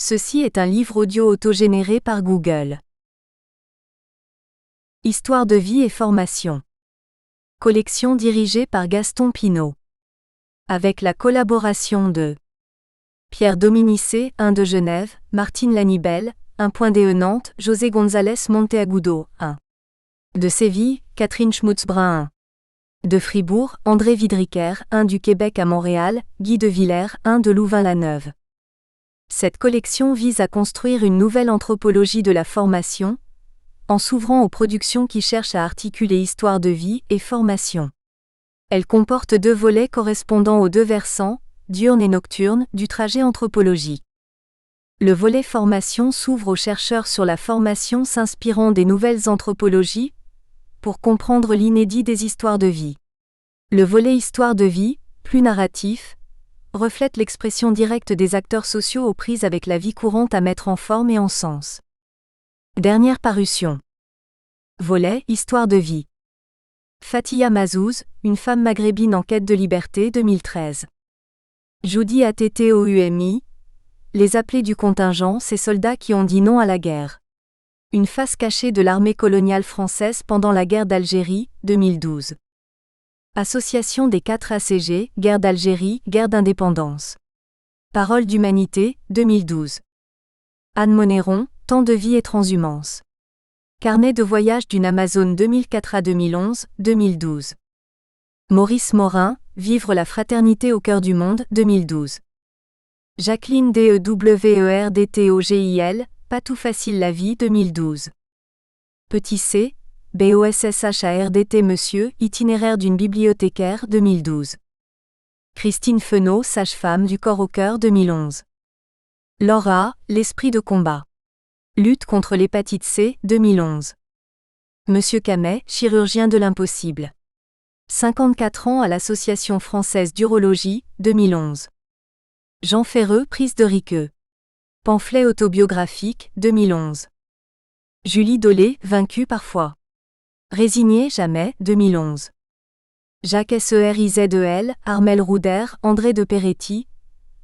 Ceci est un livre audio autogénéré par Google. Histoire de vie et formation. Collection dirigée par Gaston Pinault. Avec la collaboration de Pierre Dominicé, 1 de Genève, Martine Lanibel, 1.de Nantes, José González Monteagudo, 1. De Séville, Catherine Schmutzbrun, 1. De Fribourg, André Vidriquer, 1 du Québec à Montréal, Guy de Villers, 1 de Louvain-la-Neuve. Cette collection vise à construire une nouvelle anthropologie de la formation, en s'ouvrant aux productions qui cherchent à articuler histoire de vie et formation. Elle comporte 2 volets correspondant aux 2 versants, diurne et nocturne, du trajet anthropologique. Le volet formation s'ouvre aux chercheurs sur la formation s'inspirant des nouvelles anthropologies, pour comprendre l'inédit des histoires de vie. Le volet histoire de vie, plus narratif, reflète l'expression directe des acteurs sociaux aux prises avec la vie courante à mettre en forme et en sens. Dernière parution. Volet Histoire de vie. Fatia Mazouz, une femme maghrébine en quête de liberté 2013. Judy Attoumi, les appelés du contingent, ces soldats qui ont dit non à la guerre. Une face cachée de l'armée coloniale française pendant la guerre d'Algérie, 2012. Association des 4 ACG, guerre d'Algérie, guerre d'indépendance. Parole d'humanité, 2012. Anne Monéron, temps de vie et transhumance. Carnet de voyage d'une Amazone 2004 à 2011, 2012. Maurice Morin, Vivre la fraternité au cœur du monde, 2012. Jacqueline Dewerdtogil, Pas tout facile la vie, 2012. Petit C, BOSSHARDT Monsieur, itinéraire d'une bibliothécaire, 2012. Christine Fenot, sage-femme du corps au cœur, 2011. Laura, l'esprit de combat. Lutte contre l'hépatite C, 2011. Monsieur Camet, chirurgien de l'impossible. 54 ans à l'Association française d'urologie, 2011. Jean Ferreux, prise de Riqueux. Pamphlet autobiographique, 2011. Julie Dolé, vaincue parfois. Résigné jamais, 2011. Jacques Serizl, Armel Rouder, André de Peretti.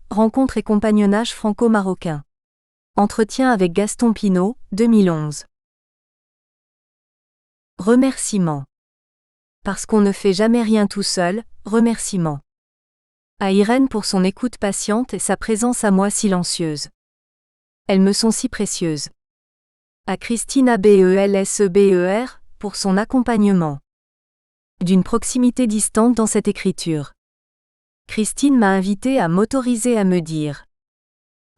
Rencontre et compagnonnage franco-marocain. Entretien avec Gaston Pinault, 2011. Remerciements. Parce qu'on ne fait jamais rien tout seul, remerciements. À Irène pour son écoute patiente et sa présence à moi silencieuse. Elles me sont si précieuses. À Christine Abelseber, pour son accompagnement. D'une proximité distante dans cette écriture. Christine m'a invité à m'autoriser à me dire.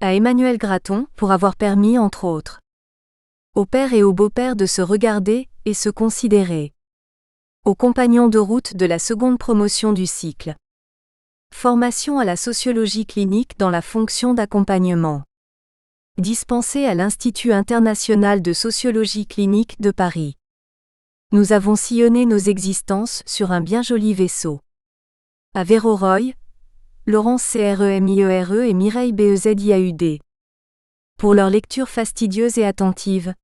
À Emmanuel Graton, pour avoir permis entre autres. Au père et au beau-père de se regarder et se considérer. Aux compagnons de route de la seconde promotion du cycle. Formation à la sociologie clinique dans la fonction d'accompagnement. Dispensée à l'Institut international de sociologie clinique de Paris. Nous avons sillonné nos existences sur un bien joli vaisseau. À Véro Roy, Laurence Cremiere et Mireille Beziaud. Pour leur lecture fastidieuse et attentive.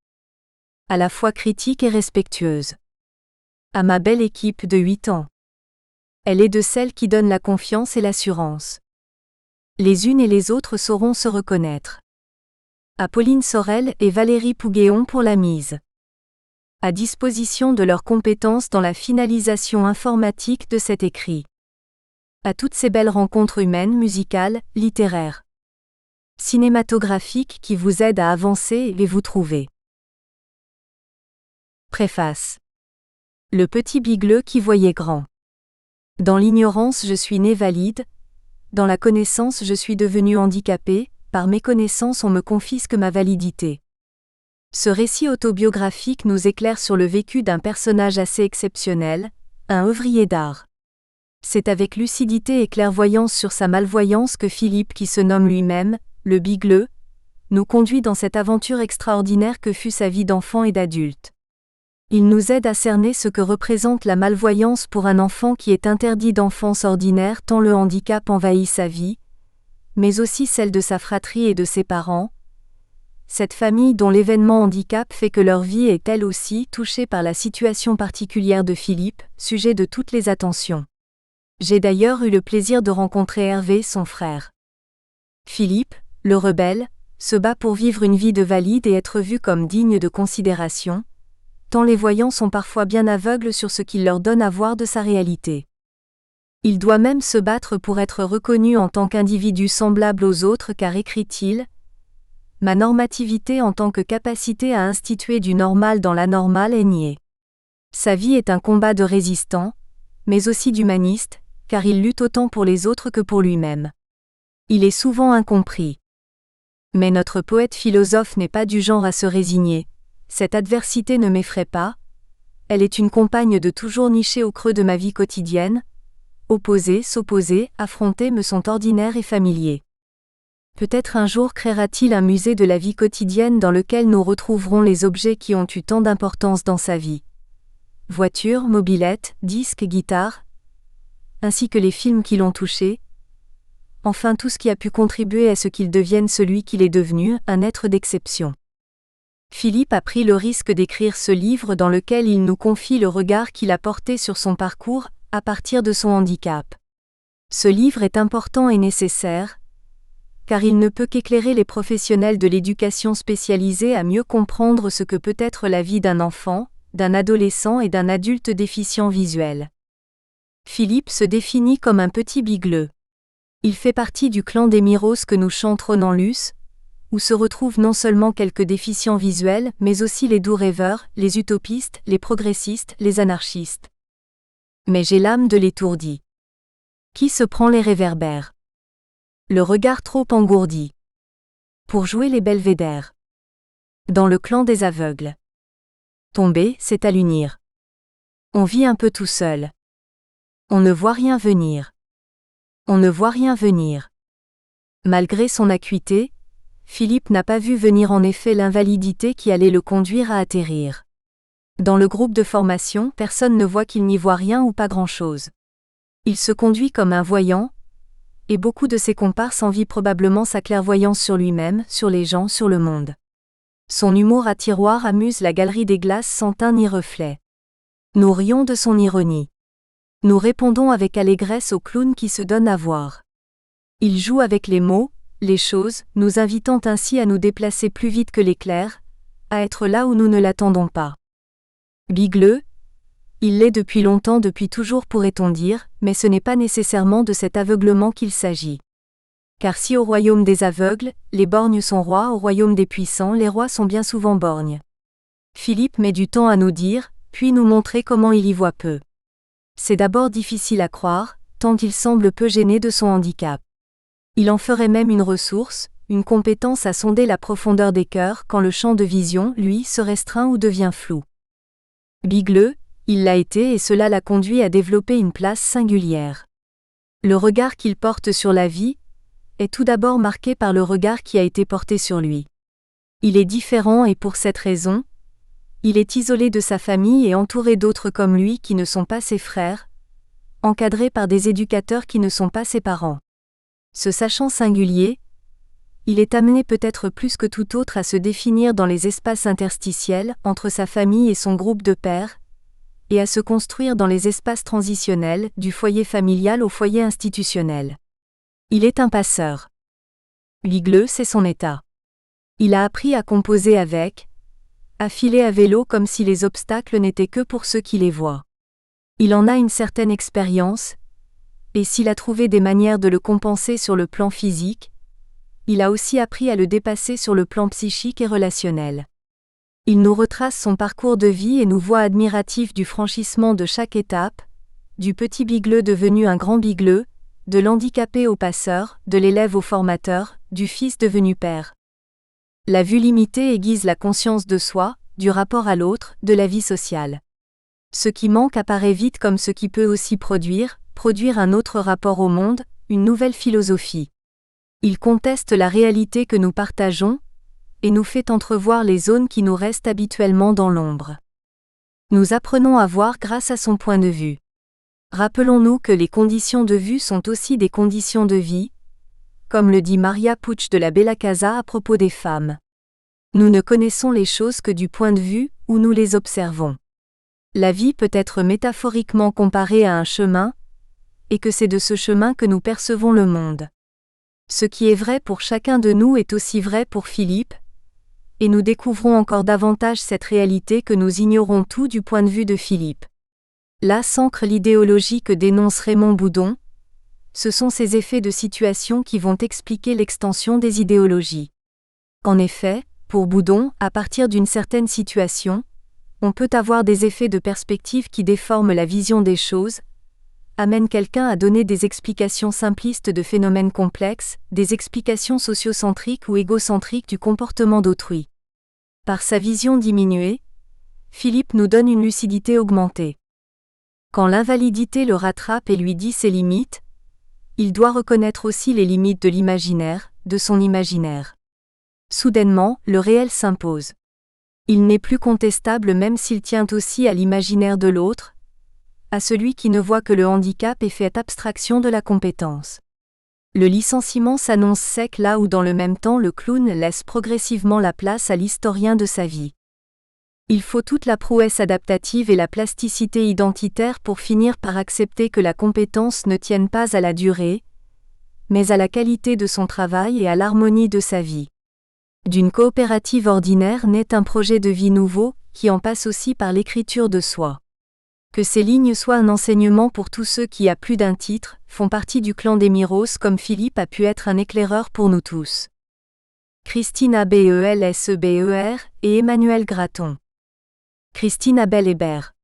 À la fois critique et respectueuse. À ma belle équipe de 8 ans. Elle est de celles qui donnent la confiance et l'assurance. Les unes et les autres sauront se reconnaître. À Pauline Sorel et Valérie Pouguéon pour la mise à disposition de leurs compétences dans la finalisation informatique de cet écrit. À toutes ces belles rencontres humaines, musicales, littéraires, cinématographiques qui vous aident à avancer et vous trouver. Préface. Le petit bigleux qui voyait grand. Dans l'ignorance je suis né valide, dans la connaissance je suis devenu handicapé, par méconnaissance on me confisque ma validité. Ce récit autobiographique nous éclaire sur le vécu d'un personnage assez exceptionnel, un ouvrier d'art. C'est avec lucidité et clairvoyance sur sa malvoyance que Philippe, qui se nomme lui-même, le bigleux, nous conduit dans cette aventure extraordinaire que fut sa vie d'enfant et d'adulte. Il nous aide à cerner ce que représente la malvoyance pour un enfant qui est interdit d'enfance ordinaire tant le handicap envahit sa vie, mais aussi celle de sa fratrie et de ses parents, cette famille dont l'événement handicap fait que leur vie est elle aussi touchée par la situation particulière de Philippe, sujet de toutes les attentions. J'ai d'ailleurs eu le plaisir de rencontrer Hervé, son frère. Philippe, le rebelle, se bat pour vivre une vie de valide et être vu comme digne de considération, tant les voyants sont parfois bien aveugles sur ce qu'il leur donne à voir de sa réalité. Il doit même se battre pour être reconnu en tant qu'individu semblable aux autres car écrit-il, « Ma normativité en tant que capacité à instituer du normal dans l'anormal est niée. » Sa vie est un combat de résistant, mais aussi d'humaniste, car il lutte autant pour les autres que pour lui-même. Il est souvent incompris. Mais notre poète philosophe n'est pas du genre à se résigner. Cette adversité ne m'effraie pas. Elle est une compagne de toujours nicher au creux de ma vie quotidienne. Opposer, s'opposer, affronter me sont ordinaires et familiers. Peut-être un jour créera-t-il un musée de la vie quotidienne dans lequel nous retrouverons les objets qui ont eu tant d'importance dans sa vie. Voitures, mobylettes, disques, guitares, ainsi que les films qui l'ont touché. Enfin tout ce qui a pu contribuer à ce qu'il devienne celui qu'il est devenu, un être d'exception. Philippe a pris le risque d'écrire ce livre dans lequel il nous confie le regard qu'il a porté sur son parcours, à partir de son handicap. Ce livre est important et nécessaire, car il ne peut qu'éclairer les professionnels de l'éducation spécialisée à mieux comprendre ce que peut être la vie d'un enfant, d'un adolescent et d'un adulte déficient visuel. Philippe se définit comme un petit bigleux. Il fait partie du clan des Miros que nous chante Ronan Luce, où se retrouvent non seulement quelques déficients visuels, mais aussi les doux rêveurs, les utopistes, les progressistes, les anarchistes. Mais j'ai l'âme de l'étourdi. Qui se prend les réverbères? Le regard trop engourdi. Pour jouer les belvédères. Dans le clan des aveugles. Tomber, c'est à l'unir. On vit un peu tout seul. On ne voit rien venir. On ne voit rien venir. Malgré son acuité, Philippe n'a pas vu venir en effet l'invalidité qui allait le conduire à atterrir. Dans le groupe de formation, personne ne voit qu'il n'y voit rien ou pas grand-chose. Il se conduit comme un voyant, et beaucoup de ses comparses envient probablement sa clairvoyance sur lui-même, sur les gens, sur le monde. Son humour à tiroir amuse la galerie des glaces sans teint ni reflet. Nous rions de son ironie. Nous répondons avec allégresse au clown qui se donne à voir. Il joue avec les mots, les choses, nous invitant ainsi à nous déplacer plus vite que l'éclair, à être là où nous ne l'attendons pas. Bigleux, il l'est depuis longtemps, depuis toujours pourrait-on dire, mais ce n'est pas nécessairement de cet aveuglement qu'il s'agit. Car si au royaume des aveugles, les borgnes sont rois, au royaume des puissants, les rois sont bien souvent borgnes. Philippe met du temps à nous dire, puis nous montrer comment il y voit peu. C'est d'abord difficile à croire, tant il semble peu gêné de son handicap. Il en ferait même une ressource, une compétence à sonder la profondeur des cœurs quand le champ de vision, lui, se restreint ou devient flou. Bigleux, il l'a été et cela l'a conduit à développer une place singulière. Le regard qu'il porte sur la vie est tout d'abord marqué par le regard qui a été porté sur lui. Il est différent et pour cette raison, il est isolé de sa famille et entouré d'autres comme lui qui ne sont pas ses frères, encadré par des éducateurs qui ne sont pas ses parents. Se sachant singulier, il est amené peut-être plus que tout autre à se définir dans les espaces interstitiels entre sa famille et son groupe de pairs, et à se construire dans les espaces transitionnels, du foyer familial au foyer institutionnel. Il est un passeur. Bigleux, c'est son état. Il a appris à composer avec, à filer à vélo comme si les obstacles n'étaient que pour ceux qui les voient. Il en a une certaine expérience, et s'il a trouvé des manières de le compenser sur le plan physique, il a aussi appris à le dépasser sur le plan psychique et relationnel. Il nous retrace son parcours de vie et nous voit admiratifs du franchissement de chaque étape, du petit bigleux devenu un grand bigleux, de l'handicapé au passeur, de l'élève au formateur, du fils devenu père. La vue limitée aiguise la conscience de soi, du rapport à l'autre, de la vie sociale. Ce qui manque apparaît vite comme ce qui peut aussi produire un autre rapport au monde, une nouvelle philosophie. Il conteste la réalité que nous partageons, et nous fait entrevoir les zones qui nous restent habituellement dans l'ombre. Nous apprenons à voir grâce à son point de vue. Rappelons-nous que les conditions de vue sont aussi des conditions de vie, comme le dit Maria Puig de la Bella Casa à propos des femmes. Nous ne connaissons les choses que du point de vue où nous les observons. La vie peut être métaphoriquement comparée à un chemin, et que c'est de ce chemin que nous percevons le monde. Ce qui est vrai pour chacun de nous est aussi vrai pour Philippe, et nous découvrons encore davantage cette réalité que nous ignorons tout du point de vue de Philippe. Là s'ancre l'idéologie que dénonce Raymond Boudon. Ce sont ces effets de situation qui vont expliquer l'extension des idéologies. En effet, pour Boudon, à partir d'une certaine situation, on peut avoir des effets de perspective qui déforment la vision des choses, amènent quelqu'un à donner des explications simplistes de phénomènes complexes, des explications sociocentriques ou égocentriques du comportement d'autrui. Par sa vision diminuée, Philippe nous donne une lucidité augmentée. Quand l'invalidité le rattrape et lui dit ses limites, il doit reconnaître aussi les limites de l'imaginaire, de son imaginaire. Soudainement, le réel s'impose. Il n'est plus contestable même s'il tient aussi à l'imaginaire de l'autre, à celui qui ne voit que le handicap et fait abstraction de la compétence. Le licenciement s'annonce sec là où dans le même temps le clown laisse progressivement la place à l'historien de sa vie. Il faut toute la prouesse adaptative et la plasticité identitaire pour finir par accepter que la compétence ne tienne pas à la durée, mais à la qualité de son travail et à l'harmonie de sa vie. D'une coopérative ordinaire naît un projet de vie nouveau, qui en passe aussi par l'écriture de soi. Que ces lignes soient un enseignement pour tous ceux qui, à plus d'un titre, font partie du clan des Miros comme Philippe a pu être un éclaireur pour nous tous. Christine Abelseber et Emmanuel Graton. Christine Abel-Hébert.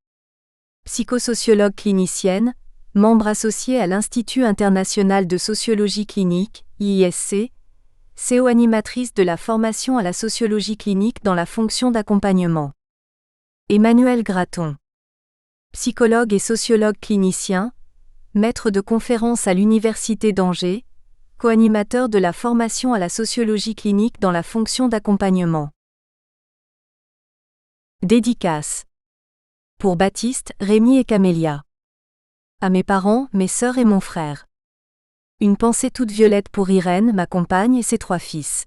Psychosociologue clinicienne, membre associée à l'Institut international de sociologie clinique, IISC, CO-animatrice de la formation à la sociologie clinique dans la fonction d'accompagnement. Emmanuel Graton. Psychologue et sociologue clinicien, maître de conférences à l'Université d'Angers, co-animateur de la formation à la sociologie clinique dans la fonction d'accompagnement. Dédicace. Pour Baptiste, Rémi et Camélia. À mes parents, mes sœurs et mon frère. Une pensée toute violette pour Irène, ma compagne et ses 3 fils.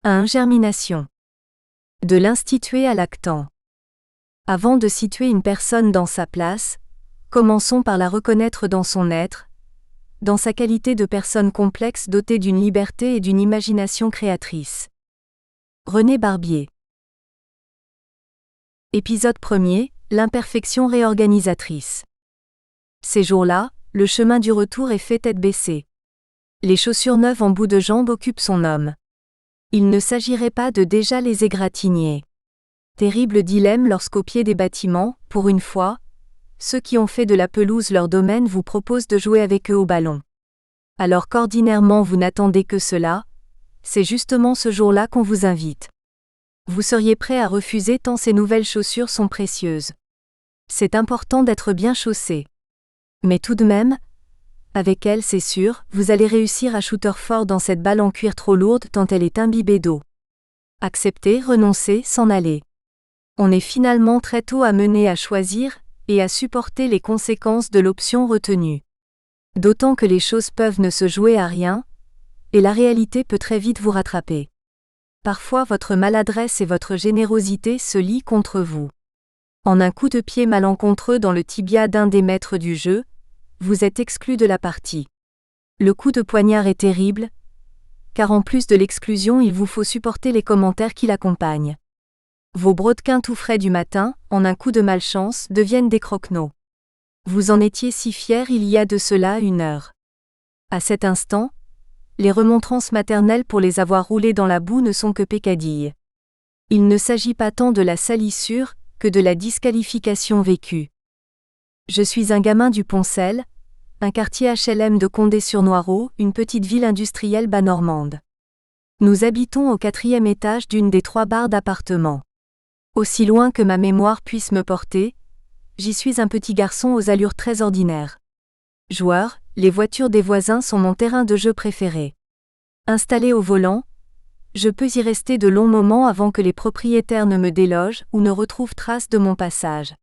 1. Germination. De l'institué à l'actant. Avant de situer une personne dans sa place, commençons par la reconnaître dans son être, dans sa qualité de personne complexe dotée d'une liberté et d'une imagination créatrice. René Barbier. Épisode 1er, l'imperfection réorganisatrice. Ces jours-là, le chemin du retour est fait tête baissée. Les chaussures neuves en bout de jambe occupent son homme. Il ne s'agirait pas de déjà les égratigner. Terrible dilemme lorsqu'au pied des bâtiments, pour une fois, ceux qui ont fait de la pelouse leur domaine vous proposent de jouer avec eux au ballon. Alors qu'ordinairement vous n'attendez que cela, c'est justement ce jour-là qu'on vous invite. Vous seriez prêt à refuser tant ces nouvelles chaussures sont précieuses. C'est important d'être bien chaussé. Mais tout de même, avec elles c'est sûr, vous allez réussir à shooter fort dans cette balle en cuir trop lourde tant elle est imbibée d'eau. Accepter, renoncer, s'en aller. On est finalement très tôt amené à choisir, et à supporter les conséquences de l'option retenue. D'autant que les choses peuvent ne se jouer à rien, et la réalité peut très vite vous rattraper. Parfois votre maladresse et votre générosité se lient contre vous. En un coup de pied malencontreux dans le tibia d'un des maîtres du jeu, vous êtes exclu de la partie. Le coup de poignard est terrible, car en plus de l'exclusion il vous faut supporter les commentaires qui l'accompagnent. Vos brodequins tout frais du matin, en un coup de malchance, deviennent des croquenots. Vous en étiez si fier il y a de cela 1 heure. À cet instant, les remontrances maternelles pour les avoir roulés dans la boue ne sont que peccadilles. Il ne s'agit pas tant de la salissure, que de la disqualification vécue. Je suis un gamin du Poncel, un quartier HLM de Condé-sur-Noireau, une petite ville industrielle bas-normande. Nous habitons au 4e étage d'une des 3 barres d'appartements. Aussi loin que ma mémoire puisse me porter, j'y suis un petit garçon aux allures très ordinaires. Joueur, les voitures des voisins sont mon terrain de jeu préféré. Installé au volant, je peux y rester de longs moments avant que les propriétaires ne me délogent ou ne retrouvent trace de mon passage.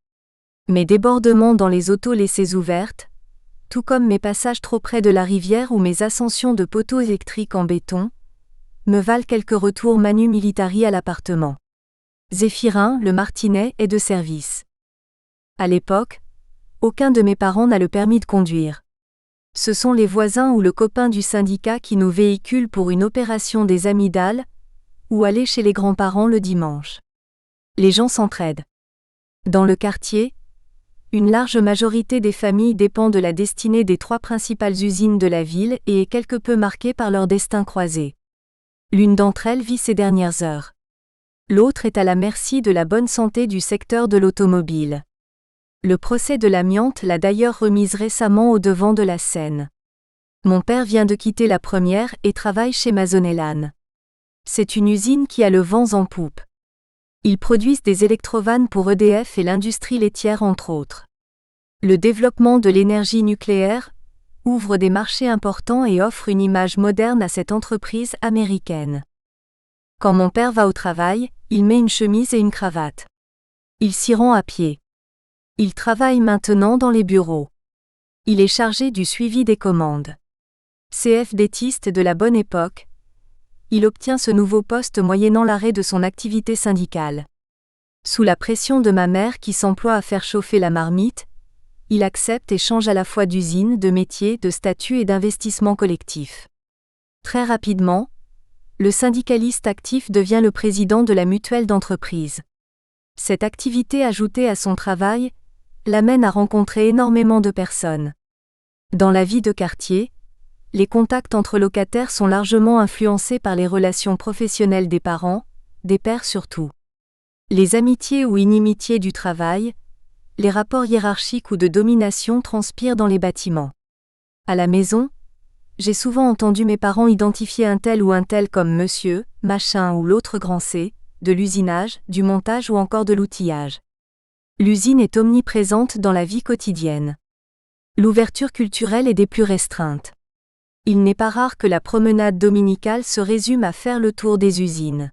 Mes débordements dans les autos laissées ouvertes, tout comme mes passages trop près de la rivière ou mes ascensions de poteaux électriques en béton, me valent quelques retours manu militari à l'appartement. Zéphirin, le martinet, est de service. À l'époque, aucun de mes parents n'a le permis de conduire. Ce sont les voisins ou le copain du syndicat qui nous véhiculent pour une opération des amygdales, ou aller chez les grands-parents le dimanche. Les gens s'entraident. Dans le quartier, une large majorité des familles dépend de la destinée des 3 principales usines de la ville et est quelque peu marquée par leur destin croisé. L'une d'entre elles vit ses dernières heures. L'autre est à la merci de la bonne santé du secteur de l'automobile. Le procès de l'amiante l'a d'ailleurs remise récemment au devant de la scène. Mon père vient de quitter la première et travaille chez Masonellan. C'est une usine qui a le vent en poupe. Ils produisent des électrovannes pour EDF et l'industrie laitière entre autres. Le développement de l'énergie nucléaire ouvre des marchés importants et offre une image moderne à cette entreprise américaine. Quand mon père va au travail, il met une chemise et une cravate. Il s'y rend à pied. Il travaille maintenant dans les bureaux. Il est chargé du suivi des commandes. CFDTiste de la bonne époque, il obtient ce nouveau poste moyennant l'arrêt de son activité syndicale. Sous la pression de ma mère qui s'emploie à faire chauffer la marmite, il accepte et change à la fois d'usine, de métier, de statut et d'investissement collectif. Très rapidement, le syndicaliste actif devient le président de la mutuelle d'entreprise. Cette activité ajoutée à son travail l'amène à rencontrer énormément de personnes. Dans la vie de quartier, les contacts entre locataires sont largement influencés par les relations professionnelles des parents, des pères surtout. Les amitiés ou inimitiés du travail, les rapports hiérarchiques ou de domination transpirent dans les bâtiments. À la maison, j'ai souvent entendu mes parents identifier un tel ou un tel comme monsieur, machin ou l'autre grand C, de l'usinage, du montage ou encore de l'outillage. L'usine est omniprésente dans la vie quotidienne. L'ouverture culturelle est des plus restreintes. Il n'est pas rare que la promenade dominicale se résume à faire le tour des usines.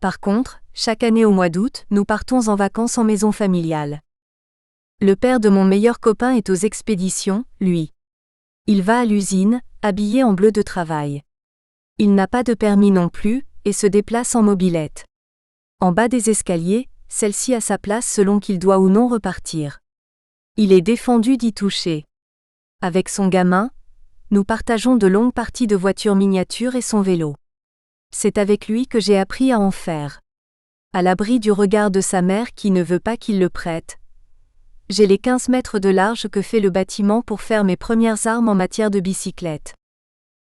Par contre, chaque année au mois d'août, nous partons en vacances en maison familiale. Le père de mon meilleur copain est aux expéditions, lui. Il va à l'usine, habillé en bleu de travail. Il n'a pas de permis non plus, et se déplace en mobilette. En bas des escaliers, celle-ci a sa place selon qu'il doit ou non repartir. Il est défendu d'y toucher. Avec son gamin, nous partageons de longues parties de voiture miniature et son vélo. C'est avec lui que j'ai appris à en faire. À l'abri du regard de sa mère qui ne veut pas qu'il le prête. J'ai les 15 mètres de large que fait le bâtiment pour faire mes premières armes en matière de bicyclette.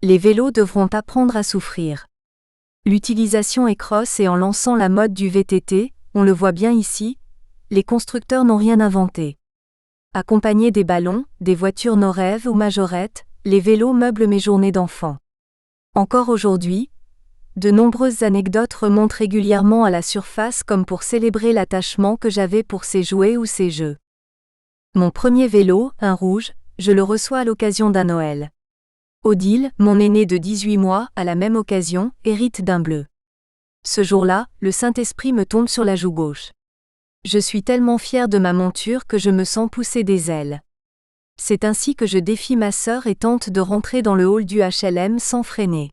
Les vélos devront apprendre à souffrir. L'utilisation est crosse et en lançant la mode du VTT, on le voit bien ici, les constructeurs n'ont rien inventé. Accompagnés des ballons, des voitures no-rêve ou majorettes, les vélos meublent mes journées d'enfant. Encore aujourd'hui, de nombreuses anecdotes remontent régulièrement à la surface comme pour célébrer l'attachement que j'avais pour ces jouets ou ces jeux. Mon premier vélo, un rouge, je le reçois à l'occasion d'un Noël. Odile, mon aîné de 18 mois, à la même occasion, hérite d'un bleu. Ce jour-là, le Saint-Esprit me tombe sur la joue gauche. Je suis tellement fière de ma monture que je me sens pousser des ailes. C'est ainsi que je défie ma sœur et tente de rentrer dans le hall du HLM sans freiner.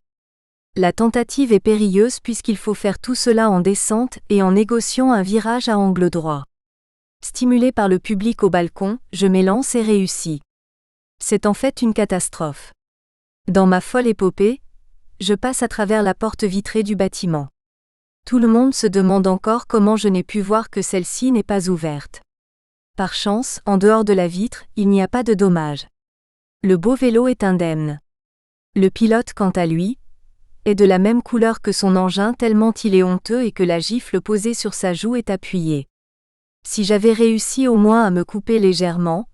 La tentative est périlleuse puisqu'il faut faire tout cela en descente et en négociant un virage à angle droit. Stimulé par le public au balcon, je m'élance et réussis. C'est en fait une catastrophe. Dans ma folle épopée, je passe à travers la porte vitrée du bâtiment. Tout le monde se demande encore comment je n'ai pu voir que celle-ci n'est pas ouverte. Par chance, en dehors de la vitre, il n'y a pas de dommage. Le beau vélo est indemne. Le pilote, quant à lui, est de la même couleur que son engin tellement il est honteux et que la gifle posée sur sa joue est appuyée. Si j'avais réussi au moins à me couper légèrement,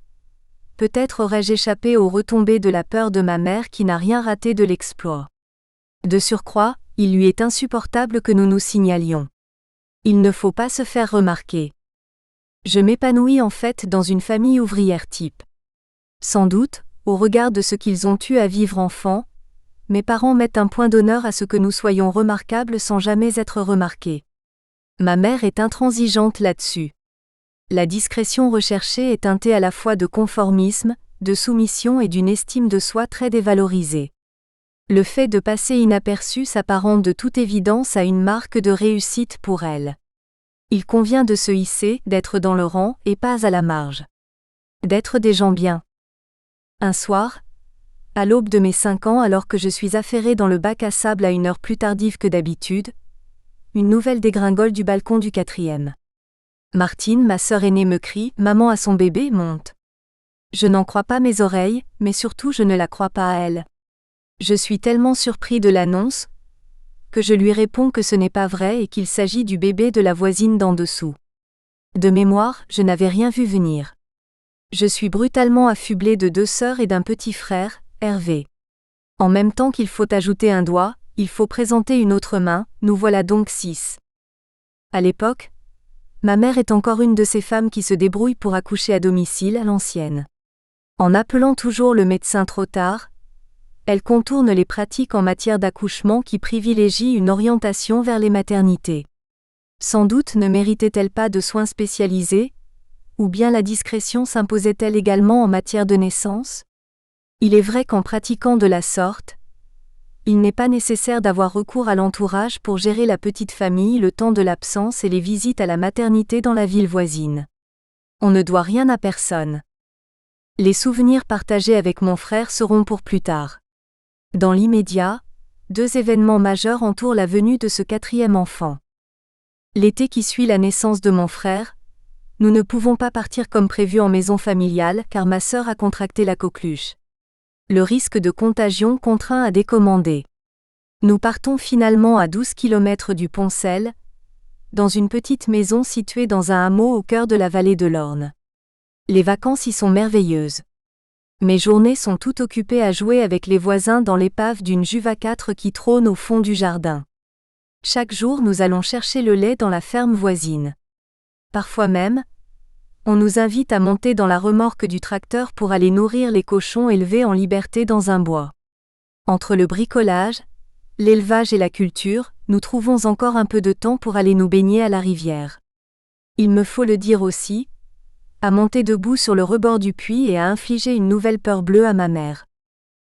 peut-être aurais-je échappé aux retombées de la peur de ma mère qui n'a rien raté de l'exploit. De surcroît, il lui est insupportable que nous nous signalions. Il ne faut pas se faire remarquer. Je m'épanouis en fait dans une famille ouvrière type. Sans doute, au regard de ce qu'ils ont eu à vivre enfant, mes parents mettent un point d'honneur à ce que nous soyons remarquables sans jamais être remarqués. Ma mère est intransigeante là-dessus. La discrétion recherchée est teintée à la fois de conformisme, de soumission et d'une estime de soi très dévalorisée. Le fait de passer inaperçu s'apparente de toute évidence à une marque de réussite pour elle. Il convient de se hisser, d'être dans le rang et pas à la marge. D'être des gens bien. Un soir, À l'aube de mes 5 ans, alors que je suis affairée dans le bac à sable à une heure plus tardive que d'habitude, une nouvelle dégringole du balcon du 4e. Martine, ma sœur aînée, me crie « Maman à son bébé monte ». Je n'en crois pas mes oreilles, mais surtout je ne la crois pas à elle. Je suis tellement surpris de l'annonce que je lui réponds que ce n'est pas vrai et qu'il s'agit du bébé de la voisine d'en dessous. De mémoire, je n'avais rien vu venir. Je suis brutalement affublée de 2 sœurs et d'un petit frère, Hervé. En même temps qu'il faut ajouter un doigt, il faut présenter une autre main, nous voilà donc 6. À l'époque, ma mère est encore une de ces femmes qui se débrouillent pour accoucher à domicile à l'ancienne. En appelant toujours le médecin trop tard, elle contourne les pratiques en matière d'accouchement qui privilégient une orientation vers les maternités. Sans doute ne méritait-elle pas de soins spécialisés, ou bien la discrétion s'imposait-elle également en matière de naissance ? Il est vrai qu'en pratiquant de la sorte, il n'est pas nécessaire d'avoir recours à l'entourage pour gérer la petite famille le temps de l'absence et les visites à la maternité dans la ville voisine. On ne doit rien à personne. Les souvenirs partagés avec mon frère seront pour plus tard. Dans l'immédiat, 2 événements majeurs entourent la venue de ce 4e enfant. L'été qui suit la naissance de mon frère, nous ne pouvons pas partir comme prévu en maison familiale car ma sœur a contracté la coqueluche. Le risque de contagion contraint à décommander. Nous partons finalement à 12 km du Poncel, dans une petite maison située dans un hameau au cœur de la vallée de l'Orne. Les vacances y sont merveilleuses. Mes journées sont toutes occupées à jouer avec les voisins dans l'épave d'une Juve A4 qui trône au fond du jardin. Chaque jour nous allons chercher le lait dans la ferme voisine. Parfois même, on nous invite à monter dans la remorque du tracteur pour aller nourrir les cochons élevés en liberté dans un bois. Entre le bricolage, l'élevage et la culture, nous trouvons encore un peu de temps pour aller nous baigner à la rivière. Il me faut le dire aussi, à monter debout sur le rebord du puits et à infliger une nouvelle peur bleue à ma mère.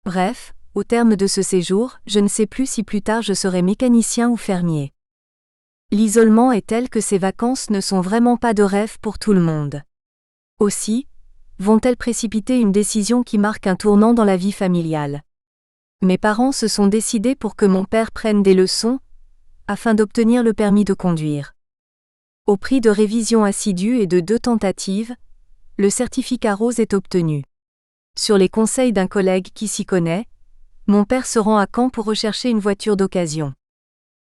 Bref, au terme de ce séjour, je ne sais plus si plus tard je serai mécanicien ou fermier. L'isolement est tel que ces vacances ne sont vraiment pas de rêve pour tout le monde. Aussi, vont-elles précipiter une décision qui marque un tournant dans la vie familiale. Mes parents se sont décidés pour que mon père prenne des leçons, afin d'obtenir le permis de conduire. Au prix de révisions assidues et de 2 tentatives, le certificat rose est obtenu. Sur les conseils d'un collègue qui s'y connaît, mon père se rend à Caen pour rechercher une voiture d'occasion.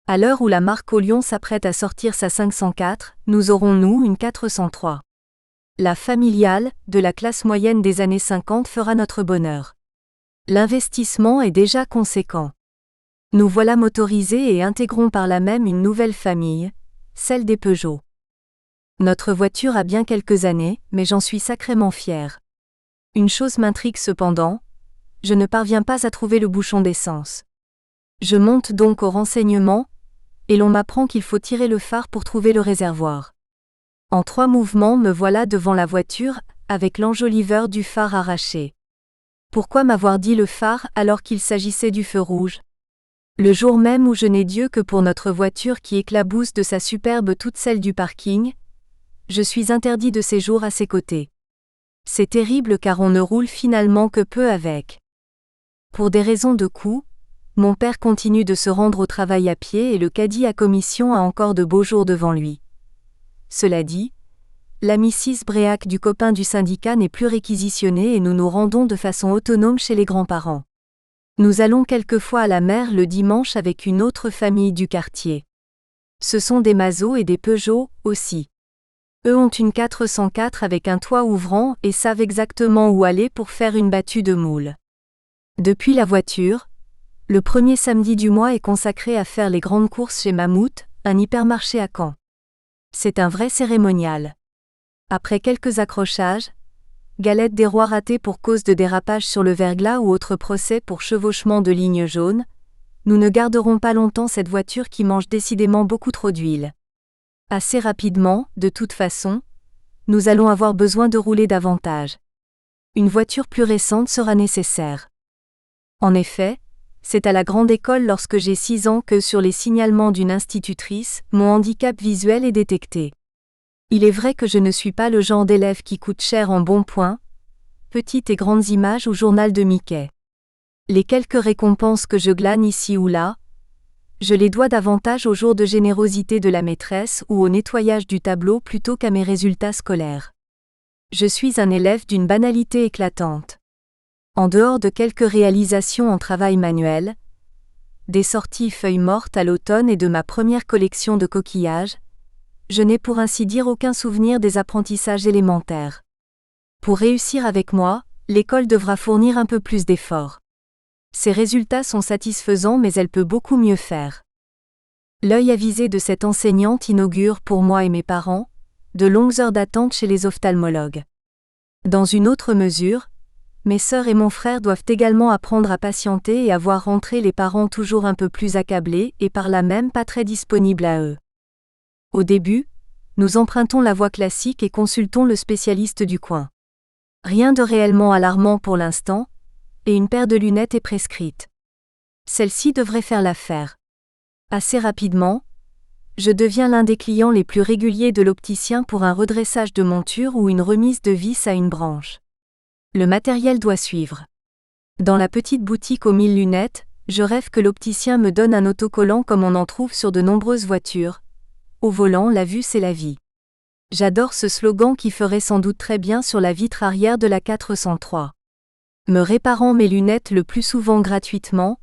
À l'heure où la marque Olion s'apprête à sortir sa 504, nous aurons une 403. La familiale, de la classe moyenne des années 50 fera notre bonheur. L'investissement est déjà conséquent. Nous voilà motorisés et intégrons par là même une nouvelle famille, celle des Peugeot. Notre voiture a bien quelques années, mais j'en suis sacrément fière. Une chose m'intrigue cependant, je ne parviens pas à trouver le bouchon d'essence. Je monte donc au renseignement, et l'on m'apprend qu'il faut tirer le phare pour trouver le réservoir. En 3 mouvements me voilà devant la voiture, avec l'enjoliveur du phare arraché. Pourquoi m'avoir dit le phare alors qu'il s'agissait du feu rouge ? Le jour même où je n'ai Dieu que pour notre voiture qui éclabousse de sa superbe toute celle du parking, je suis interdit de séjour à ses côtés. C'est terrible car on ne roule finalement que peu avec. Pour des raisons de coût, mon père continue de se rendre au travail à pied et le caddie à commission a encore de beaux jours devant lui. Cela dit, l'ami 6 Bréac du copain du syndicat n'est plus réquisitionné et nous nous rendons de façon autonome chez les grands-parents. Nous allons quelquefois à la mer le dimanche avec une autre famille du quartier. Ce sont des Mazos et des Peugeot, aussi. Eux ont une 404 avec un toit ouvrant et savent exactement où aller pour faire une battue de moules. Depuis la voiture, le premier samedi du mois est consacré à faire les grandes courses chez Mammouth, un hypermarché à Caen. C'est un vrai cérémonial. Après quelques accrochages, galettes des rois ratées pour cause de dérapage sur le verglas ou autre procès pour chevauchement de lignes jaunes, nous ne garderons pas longtemps cette voiture qui mange décidément beaucoup trop d'huile. Assez rapidement, de toute façon, nous allons avoir besoin de rouler davantage. Une voiture plus récente sera nécessaire. En effet, c'est à la grande école lorsque j'ai 6 ans que sur les signalements d'une institutrice, mon handicap visuel est détecté. Il est vrai que je ne suis pas le genre d'élève qui coûte cher en bons points, petites et grandes images ou journal de Mickey. Les quelques récompenses que je glane ici ou là, je les dois davantage au jour de générosité de la maîtresse ou au nettoyage du tableau plutôt qu'à mes résultats scolaires. Je suis un élève d'une banalité éclatante. En dehors de quelques réalisations en travail manuel, des sorties feuilles mortes à l'automne et de ma première collection de coquillages, je n'ai pour ainsi dire aucun souvenir des apprentissages élémentaires. Pour réussir avec moi, l'école devra fournir un peu plus d'efforts. Ses résultats sont satisfaisants mais elle peut beaucoup mieux faire. L'œil avisé de cette enseignante inaugure pour moi et mes parents de longues heures d'attente chez les ophtalmologues. Dans une autre mesure, mes sœurs et mon frère doivent également apprendre à patienter et à voir rentrer les parents toujours un peu plus accablés et par là même pas très disponibles à eux. Au début, nous empruntons la voie classique et consultons le spécialiste du coin. Rien de réellement alarmant pour l'instant, et une paire de lunettes est prescrite. Celle-ci devrait faire l'affaire. Assez rapidement, je deviens l'un des clients les plus réguliers de l'opticien pour un redressage de monture ou une remise de vis à une branche. Le matériel doit suivre. Dans la petite boutique aux 1000 lunettes, je rêve que l'opticien me donne un autocollant comme on en trouve sur de nombreuses voitures. Au volant, la vue c'est la vie. J'adore ce slogan qui ferait sans doute très bien sur la vitre arrière de la 403. Me réparant mes lunettes le plus souvent gratuitement,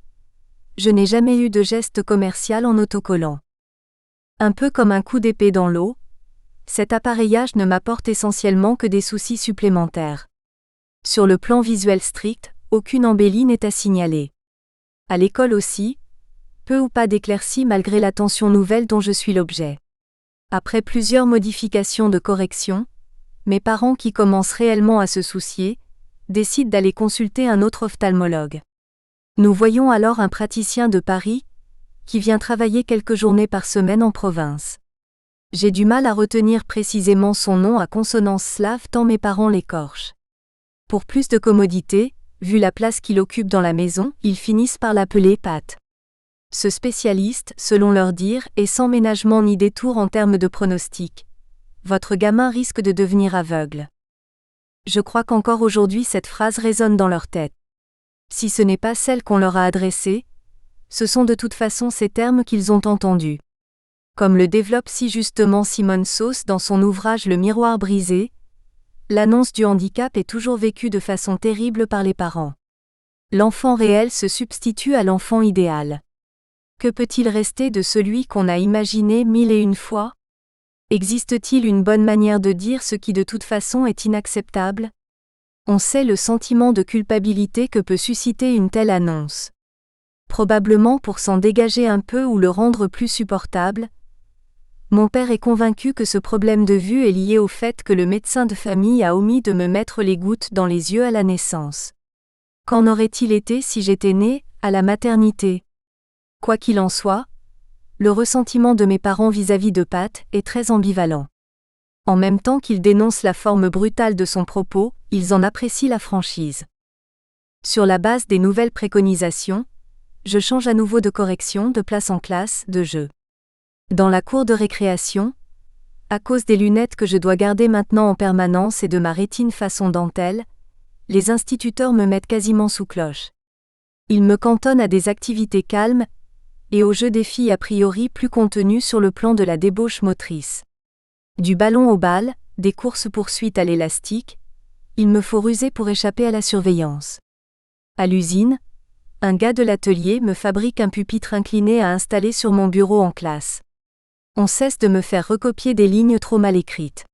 je n'ai jamais eu de geste commercial en autocollant. Un peu comme un coup d'épée dans l'eau, cet appareillage ne m'apporte essentiellement que des soucis supplémentaires. Sur le plan visuel strict, aucune embellie n'est à signaler. À l'école aussi, peu ou pas d'éclaircies malgré l'attention nouvelle dont je suis l'objet. Après plusieurs modifications de correction, mes parents qui commencent réellement à se soucier, décident d'aller consulter un autre ophtalmologue. Nous voyons alors un praticien de Paris, qui vient travailler quelques journées par semaine en province. J'ai du mal à retenir précisément son nom à consonance slave tant mes parents l'écorchent. Pour plus de commodité, vu la place qu'il occupe dans la maison, ils finissent par l'appeler Pat. Ce spécialiste, selon leur dire, est sans ménagement ni détour en termes de pronostic. Votre gamin risque de devenir aveugle. Je crois qu'encore aujourd'hui cette phrase résonne dans leur tête. Si ce n'est pas celle qu'on leur a adressée, ce sont de toute façon ces termes qu'ils ont entendus. Comme le développe si justement Simone Sauce dans son ouvrage Le miroir brisé, l'annonce du handicap est toujours vécue de façon terrible par les parents. L'enfant réel se substitue à l'enfant idéal. Que peut-il rester de celui qu'on a imaginé 1001 fois ? Existe-t-il une bonne manière de dire ce qui de toute façon est inacceptable ? On sait le sentiment de culpabilité que peut susciter une telle annonce. Probablement pour s'en dégager un peu ou le rendre plus supportable, mon père est convaincu que ce problème de vue est lié au fait que le médecin de famille a omis de me mettre les gouttes dans les yeux à la naissance. Qu'en aurait-il été si j'étais née, à la maternité ? Quoi qu'il en soit, le ressentiment de mes parents vis-à-vis de Pat est très ambivalent. En même temps qu'ils dénoncent la forme brutale de son propos, ils en apprécient la franchise. Sur la base des nouvelles préconisations, je change à nouveau de correction, de place en classe, de jeu. Dans la cour de récréation, à cause des lunettes que je dois garder maintenant en permanence et de ma rétine façon dentelle, les instituteurs me mettent quasiment sous cloche. Ils me cantonnent à des activités calmes et aux jeux des filles a priori plus contenus sur le plan de la débauche motrice. Du ballon au bal, des courses-poursuites à l'élastique, il me faut ruser pour échapper à la surveillance. À l'usine, un gars de l'atelier me fabrique un pupitre incliné à installer sur mon bureau en classe. On cesse de me faire recopier des lignes trop mal écrites.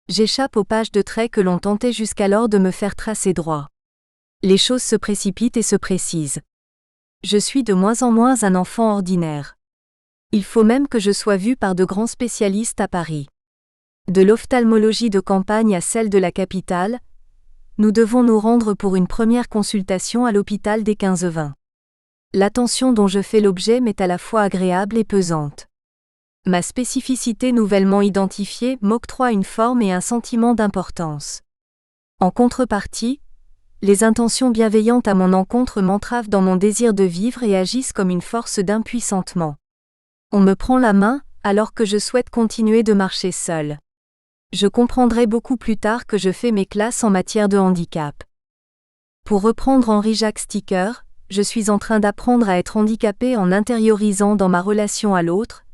J'échappe aux pages de traits que l'on tentait jusqu'alors de me faire tracer droit. Les choses se précipitent et se précisent. Je suis de moins en moins un enfant ordinaire. Il faut même que je sois vu par de grands spécialistes à Paris. De l'ophtalmologie de campagne à celle de la capitale, nous devons nous rendre pour une première consultation à l'hôpital des 15-20. L'attention dont je fais l'objet m'est à la fois agréable et pesante. Ma spécificité nouvellement identifiée m'octroie une forme et un sentiment d'importance. En contrepartie, les intentions bienveillantes à mon encontre m'entravent dans mon désir de vivre et agissent comme une force d'impuissantement. On me prend la main, alors que je souhaite continuer de marcher seul. Je comprendrai beaucoup plus tard que je fais mes classes en matière de handicap. Pour reprendre Henri-Jacques Sticker, je suis en train d'apprendre à être handicapé en intériorisant dans ma relation à l'autre,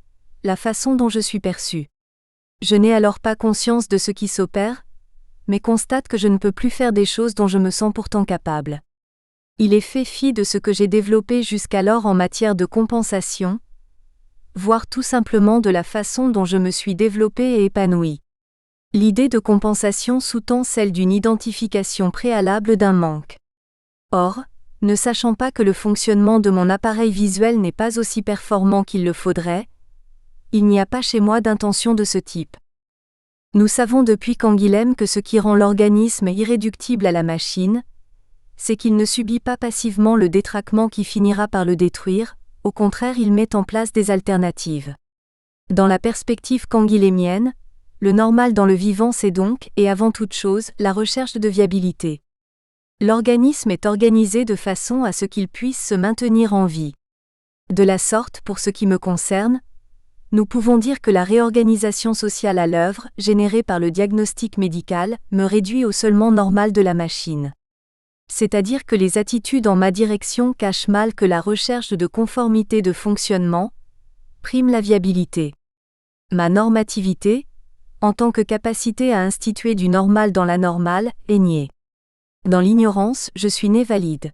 la façon dont je suis perçu. Je n'ai alors pas conscience de ce qui s'opère, mais constate que je ne peux plus faire des choses dont je me sens pourtant capable. Il est fait fi de ce que j'ai développé jusqu'alors en matière de compensation, voire tout simplement de la façon dont je me suis développé et épanoui. L'idée de compensation sous-tend celle d'une identification préalable d'un manque. Or, ne sachant pas que le fonctionnement de mon appareil visuel n'est pas aussi performant qu'il le faudrait, il n'y a pas chez moi d'intention de ce type. Nous savons depuis Canguilhem que ce qui rend l'organisme irréductible à la machine, c'est qu'il ne subit pas passivement le détraquement qui finira par le détruire, au contraire il met en place des alternatives. Dans la perspective canguilhémienne, le normal dans le vivant c'est donc, et avant toute chose, la recherche de viabilité. L'organisme est organisé de façon à ce qu'il puisse se maintenir en vie. De la sorte, pour ce qui me concerne, nous pouvons dire que la réorganisation sociale à l'œuvre, générée par le diagnostic médical, me réduit au seulement normal de la machine. C'est-à-dire que les attitudes en ma direction cachent mal que la recherche de conformité de fonctionnement prime la viabilité. Ma normativité, en tant que capacité à instituer du normal dans la normale, est niée. Dans l'ignorance, je suis né valide.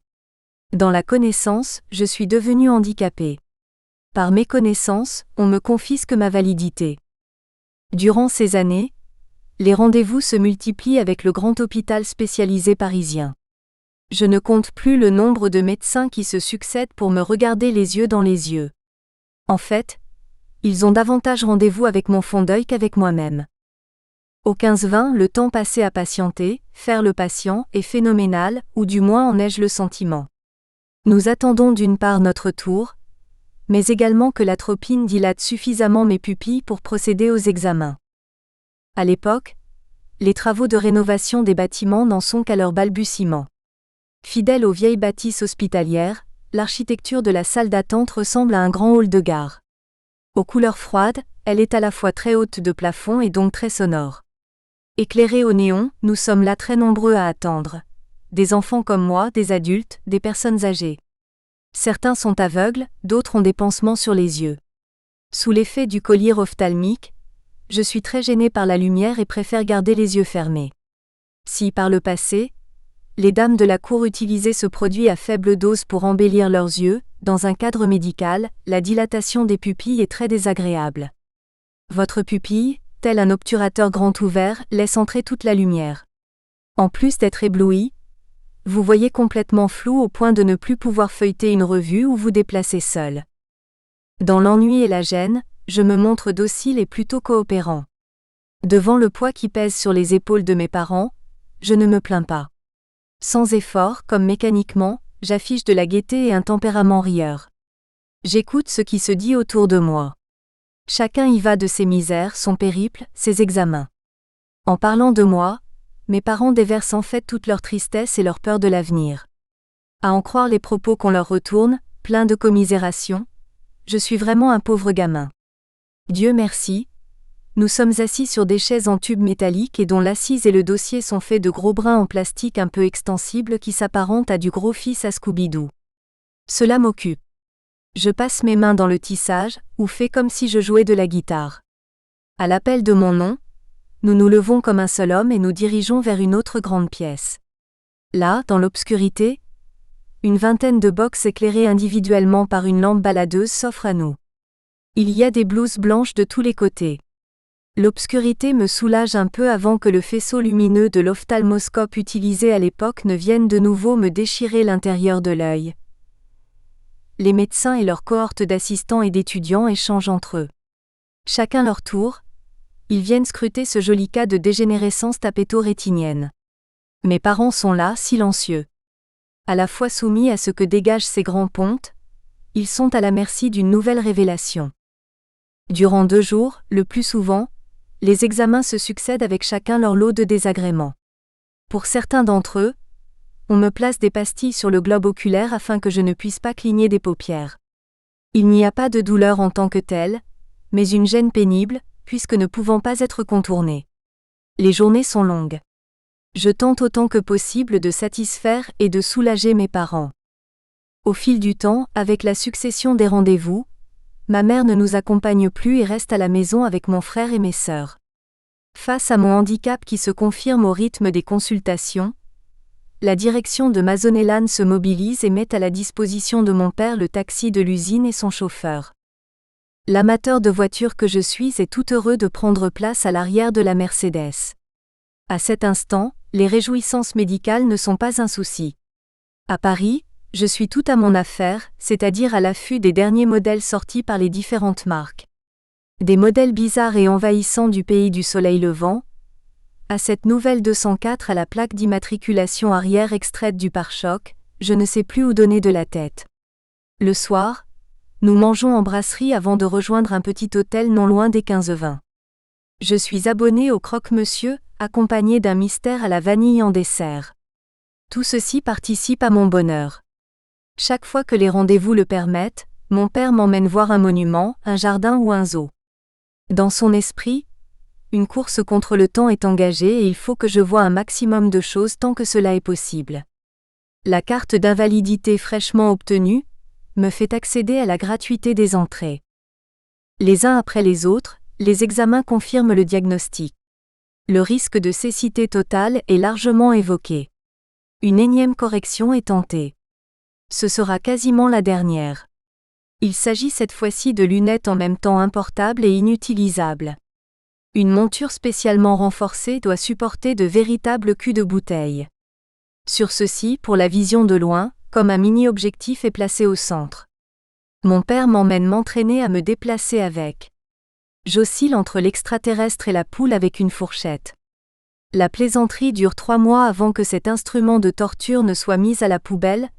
Dans la connaissance, je suis devenu handicapé. Par méconnaissance, on me confisque ma validité. Durant ces années, les rendez-vous se multiplient avec le grand hôpital spécialisé parisien. Je ne compte plus le nombre de médecins qui se succèdent pour me regarder les yeux dans les yeux. En fait, ils ont davantage rendez-vous avec mon fond d'œil qu'avec moi-même. Au 15-20, le temps passé à patienter, faire le patient, est phénoménal, ou du moins en ai-je le sentiment. Nous attendons d'une part notre tour, mais également que l'atropine dilate suffisamment mes pupilles pour procéder aux examens. À l'époque, les travaux de rénovation des bâtiments n'en sont qu'à leur balbutiement. Fidèle aux vieilles bâtisses hospitalières, l'architecture de la salle d'attente ressemble à un grand hall de gare. Aux couleurs froides, elle est à la fois très haute de plafond et donc très sonore. Éclairée au néon, nous sommes là très nombreux à attendre. Des enfants comme moi, des adultes, des personnes âgées. Certains sont aveugles, d'autres ont des pansements sur les yeux. Sous l'effet du collier ophtalmique, je suis très gêné par la lumière et préfère garder les yeux fermés. Si, par le passé, les dames de la cour utilisaient ce produit à faible dose pour embellir leurs yeux, dans un cadre médical, la dilatation des pupilles est très désagréable. Votre pupille, tel un obturateur grand ouvert, laisse entrer toute la lumière. En plus d'être ébloui, vous voyez complètement flou au point de ne plus pouvoir feuilleter une revue ou vous déplacer seul. Dans l'ennui et la gêne, je me montre docile et plutôt coopérant. Devant le poids qui pèse sur les épaules de mes parents, je ne me plains pas. Sans effort, comme mécaniquement, j'affiche de la gaieté et un tempérament rieur. J'écoute ce qui se dit autour de moi. Chacun y va de ses misères, son périple, ses examens. En parlant de moi, mes parents déversent en fait toute leur tristesse et leur peur de l'avenir. À en croire les propos qu'on leur retourne, pleins de commisération, je suis vraiment un pauvre gamin. Dieu merci, nous sommes assis sur des chaises en tube métallique et dont l'assise et le dossier sont faits de gros brins en plastique un peu extensibles qui s'apparentent à du gros fils à Scooby-Doo. Cela m'occupe. Je passe mes mains dans le tissage, ou fais comme si je jouais de la guitare. À l'appel de mon nom, nous nous levons comme un seul homme et nous dirigeons vers une autre grande pièce. Là, dans l'obscurité, une vingtaine de box éclairées individuellement par une lampe baladeuse s'offrent à nous. Il y a des blouses blanches de tous les côtés. L'obscurité me soulage un peu avant que le faisceau lumineux de l'ophtalmoscope utilisé à l'époque ne vienne de nouveau me déchirer l'intérieur de l'œil. Les médecins et leurs cohortes d'assistants et d'étudiants échangent entre eux. Chacun leur tour, ils viennent scruter ce joli cas de dégénérescence tapéto-rétinienne. Mes parents sont là, silencieux. À la fois soumis à ce que dégagent ces grands pontes, ils sont à la merci d'une nouvelle révélation. Durant 2 jours, le plus souvent, les examens se succèdent avec chacun leur lot de désagréments. Pour certains d'entre eux, on me place des pastilles sur le globe oculaire afin que je ne puisse pas cligner des paupières. Il n'y a pas de douleur en tant que telle, mais une gêne pénible, puisque ne pouvant pas être contournée. Les journées sont longues. Je tente autant que possible de satisfaire et de soulager mes parents. Au fil du temps, avec la succession des rendez-vous, ma mère ne nous accompagne plus et reste à la maison avec mon frère et mes sœurs. Face à mon handicap qui se confirme au rythme des consultations, la direction de Mazonelan se mobilise et met à la disposition de mon père le taxi de l'usine et son chauffeur. L'amateur de voitures que je suis est tout heureux de prendre place à l'arrière de la Mercedes. À cet instant, les réjouissances médicales ne sont pas un souci. À Paris, je suis tout à mon affaire, c'est-à-dire à l'affût des derniers modèles sortis par les différentes marques. Des modèles bizarres et envahissants du pays du soleil levant, à cette nouvelle 204 à la plaque d'immatriculation arrière extraite du pare-choc, je ne sais plus où donner de la tête. Le soir, nous mangeons en brasserie avant de rejoindre un petit hôtel non loin des 15-20. Je suis abonné au croque-monsieur, accompagné d'un mystère à la vanille en dessert. Tout ceci participe à mon bonheur. Chaque fois que les rendez-vous le permettent, mon père m'emmène voir un monument, un jardin ou un zoo. Dans son esprit, une course contre le temps est engagée et il faut que je voie un maximum de choses tant que cela est possible. La carte d'invalidité fraîchement obtenue me fait accéder à la gratuité des entrées. Les uns après les autres, les examens confirment le diagnostic. Le risque de cécité totale est largement évoqué. Une énième correction est tentée. Ce sera quasiment la dernière. Il s'agit cette fois-ci de lunettes en même temps importables et inutilisables. Une monture spécialement renforcée doit supporter de véritables culs de bouteille. Sur ceci, pour la vision de loin, comme un mini-objectif est placé au centre. Mon père m'emmène m'entraîner à me déplacer avec. J'oscille entre l'extraterrestre et la poule avec une fourchette. La plaisanterie dure 3 mois avant que cet instrument de torture ne soit mis à la poubelle,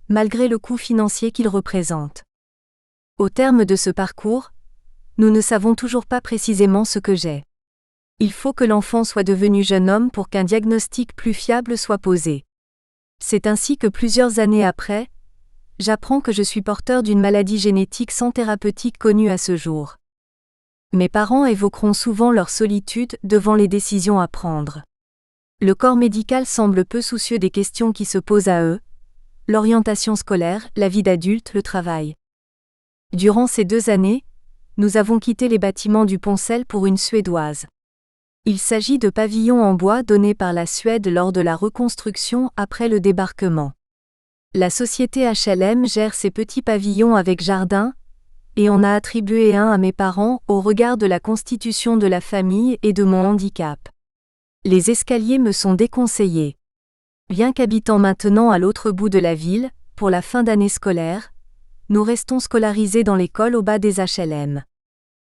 malgré le coût financier qu'il représente. Au terme de ce parcours, nous ne savons toujours pas précisément ce que j'ai. Il faut que l'enfant soit devenu jeune homme pour qu'un diagnostic plus fiable soit posé. C'est ainsi que plusieurs années après, j'apprends que je suis porteur d'une maladie génétique sans thérapeutique connue à ce jour. Mes parents évoqueront souvent leur solitude devant les décisions à prendre. Le corps médical semble peu soucieux des questions qui se posent à eux, l'orientation scolaire, la vie d'adulte, le travail. Durant ces 2 années, nous avons quitté les bâtiments du Poncel pour une Suédoise. Il s'agit de pavillons en bois donnés par la Suède lors de la reconstruction après le débarquement. La société HLM gère ces petits pavillons avec jardin, et en a attribué un à mes parents au regard de la constitution de la famille et de mon handicap. Les escaliers me sont déconseillés. Bien qu'habitant maintenant à l'autre bout de la ville, pour la fin d'année scolaire, nous restons scolarisés dans l'école au bas des HLM.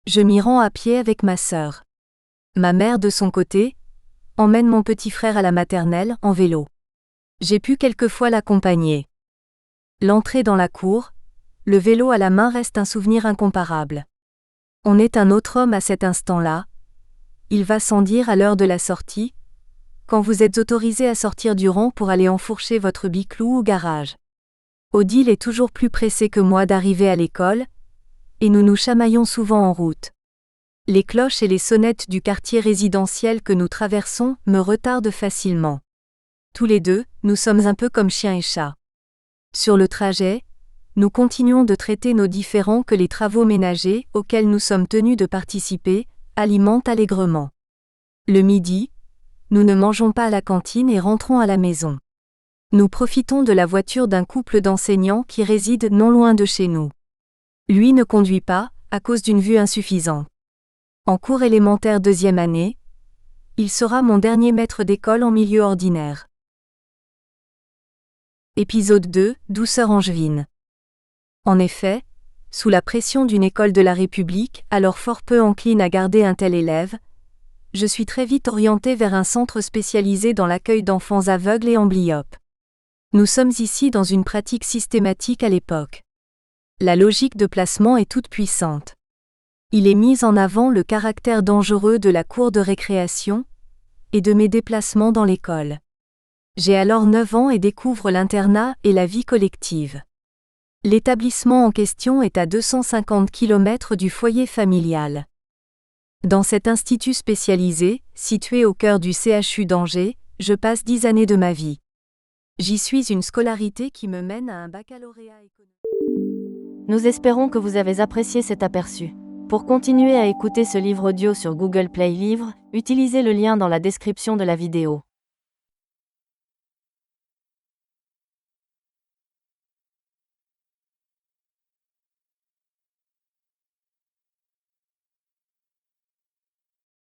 Je m'y rends à pied avec ma sœur. Ma mère, de son côté, emmène mon petit frère à la maternelle en vélo. J'ai pu quelquefois l'accompagner. L'entrée dans la cour, le vélo à la main reste un souvenir incomparable. On est un autre homme à cet instant-là. Il va sans dire à l'heure de la sortie, quand vous êtes autorisé à sortir du rang pour aller enfourcher votre biclou au garage. Odile est toujours plus pressé que moi d'arriver à l'école, et nous nous chamaillons souvent en route. Les cloches et les sonnettes du quartier résidentiel que nous traversons me retardent facilement. Tous les deux, nous sommes un peu comme chien et chat. Sur le trajet, nous continuons de traiter nos différends que les travaux ménagers, auxquels nous sommes tenus de participer, alimentent allègrement. Le midi, nous ne mangeons pas à la cantine et rentrons à la maison. Nous profitons de la voiture d'un couple d'enseignants qui réside non loin de chez nous. Lui ne conduit pas, à cause d'une vue insuffisante. En cours élémentaire 2e année, il sera mon dernier maître d'école en milieu ordinaire. Épisode 2, douceur angevine. En effet, sous la pression d'une école de la République, alors fort peu encline à garder un tel élève, je suis très vite orienté vers un centre spécialisé dans l'accueil d'enfants aveugles et amblyopes. Nous sommes ici dans une pratique systématique à l'époque. La logique de placement est toute puissante. Il est mis en avant le caractère dangereux de la cour de récréation et de mes déplacements dans l'école. J'ai alors 9 ans et découvre l'internat et la vie collective. L'établissement en question est à 250 km du foyer familial. Dans cet institut spécialisé, situé au cœur du CHU d'Angers, Je passe 10 années de ma vie. J'y suis une scolarité qui me mène à un baccalauréat économique. Nous espérons que vous avez apprécié cet aperçu. Pour continuer à écouter ce livre audio sur Google Play Livres, utilisez le lien dans la description de la vidéo.